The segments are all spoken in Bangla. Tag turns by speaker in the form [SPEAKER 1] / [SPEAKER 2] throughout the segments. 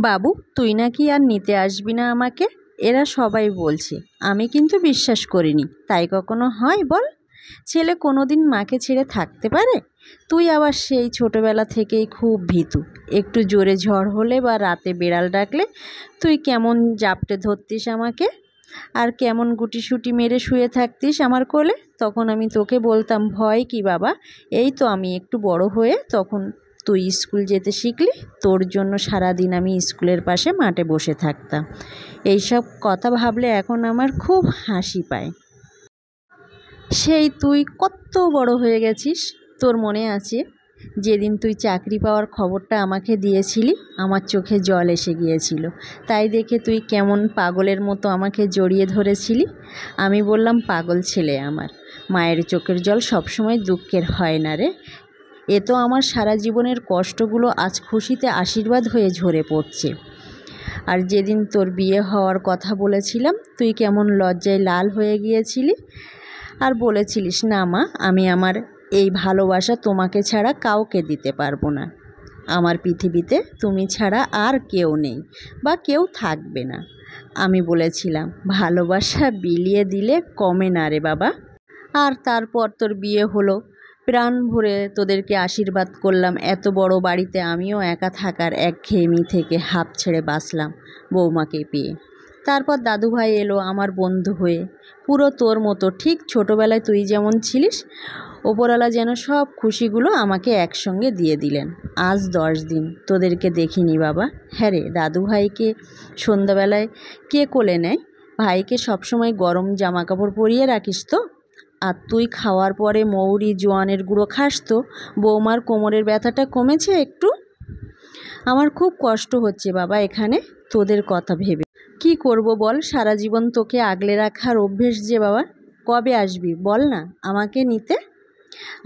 [SPEAKER 1] বাবু তুই নাকি আর নিতে আসবি না আমাকে, এরা সবাই বলছে। আমি কিন্তু বিশ্বাস করিনি। তাই কখনো হয় বল? ছেলে কোনো দিন মাকে ছেড়ে থাকতে পারে? তুই আবার সেই ছোটোবেলা থেকেই খুব ভীতু। একটু জোরে ঝড় হলে বা রাতে বেড়াল ডাকলে তুই কেমন জাপটে ধরতিস আমাকে, আর কেমন গুটিসুটি মেরে শুয়ে থাকতিস আমার কোলে। তখন আমি তোকে বলতাম, ভয় কি বাবা, এই তো আমি একটু বড় হয়ে তখন তুই স্কুল যেতে শিখলি, তোর জন্য সারাদিন আমি স্কুলের পাশে মাঠে বসে থাকতাম। এইসব কথা ভাবলে এখন আমার খুব হাসি পায়। সেই তুই কত বড় হয়ে গেছিস। তোর মনে আছে যেদিন তুই চাকরি পাওয়ার খবরটা আমাকে দিয়েছিলি, আমার চোখে জল এসে গিয়েছিল। তাই দেখে তুই কেমন পাগলের মতো আমাকে জড়িয়ে ধরেছিলি। আমি বললাম, পাগল ছেলে আমার, মায়ের চোখের জল সবসময় দুঃখের হয় না রে। এ তো আমার সারা জীবনের কষ্টগুলো আজ খুশিতে আশীর্বাদ হয়ে ঝরে পড়ছে। আর যেদিন তোর বিয়ে হওয়ার কথা বলেছিলাম, তুই কেমন লজ্জায় লাল হয়ে গিয়েছিলি আর বলেছিলিস, না মা, আমি আমার এই ভালোবাসা তোমাকে ছাড়া কাউকে দিতে পারবো না। আমার পৃথিবীতে তুমি ছাড়া আর কেউ নেই বা কেউ থাকবে না। আমি বলেছিলাম, ভালোবাসা বিলিয়ে দিলে কমে না রে বাবা। আর তারপর তোর বিয়ে হলো, প্রাণ ভরে তোদেরকে আশীর্বাদ করলাম। এত বড় বাড়িতে আমিও একা থাকার একঘেয়েমি থেকে হাঁপ ছেড়ে বাঁচলাম বৌমাকে পেয়ে। তারপর দাদুভাই এলো আমার বন্ধু হয়ে, পুরো তোর মতো, ঠিক ছোটোবেলায় তুই যেমন ছিলিস। ওপরওয়ালা যেন সব খুশিগুলো আমাকে একসঙ্গে দিয়ে দিলেন। আজ 10 দিন তোদেরকে দেখিনি বাবা। হ্যাঁ রে, দাদুভাইকে সন্ধ্যাবেলায় কে কোলে নেয়? ভাইকে সবসময় গরম জামা কাপড় পরিয়ে রাখিস তো? আর তুই খাওয়ার পরে মৌরি জোয়ানের গুঁড়ো খাস তো? বৌমার কোমরের ব্যথাটা কমেছে একটু? আমার খুব কষ্ট হচ্ছে বাবা এখানে তোদের কথা ভেবে। কি করব বল, সারা জীবন তোকে আগলে রাখার অভ্যেস যে বাবা। কবে আসবি বল না আমাকে নিতে?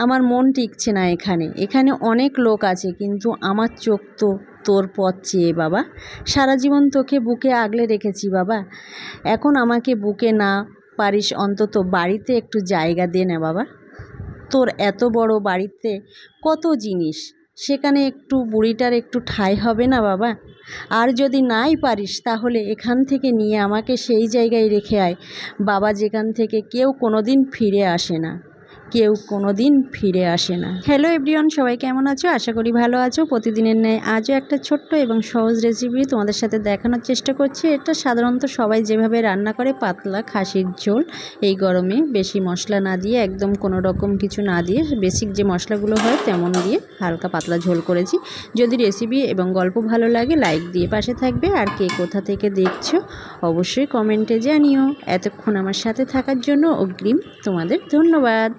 [SPEAKER 1] আমার মন টিকছে না এখানে। এখানে অনেক লোক আছে, কিন্তু আমার চোখ তো তোর পথ চেয়ে বাবা। সারা জীবন তোকে বুকে আগলে রেখেছি বাবা। এখন আমাকে বুকে না পারিস, অন্তত বাড়িতে একটু জায়গা দে না বাবা। তোর এত বড় বাড়িতে কত জিনিস, সেখানে একটু বুড়িটার একটু ঠাঁই হবে না বাবা? আর যদি নাই পারিস তাহলে এখান থেকে নিয়ে আমাকে সেই জায়গায় রেখে আয় বাবা, যেখান থেকে কেউ কোনো দিন ফিরে আসে না, কেউ কোনো দিন ফিরে আসে না। হ্যালো এভরিওয়ান, সবাই কেমন আছো? আশা করি ভালো আছো। প্রতিদিনের ন্যায় আজও একটা ছোট্ট এবং সহজ রেসিপি তোমাদের সাথে দেখানোর চেষ্টা করছি। এটা সাধারণত সবাই যেভাবে রান্না করে, পাতলা খাসির ঝোল, এই গরমে বেশি মশলা না দিয়ে, একদম কোনো রকম কিছু না দিয়ে, বেসিক যে মশলাগুলো হয় তেমন দিয়ে হালকা পাতলা ঝোল করেছি। যদি রেসিপি এবং গল্প ভালো লাগে লাইক দিয়ে পাশে থাকবে। আর কে কোথা থেকে দেখছো অবশ্যই কমেন্টে জানিও। এতক্ষণ আমার সাথে থাকার জন্য অগ্রিম তোমাদের ধন্যবাদ।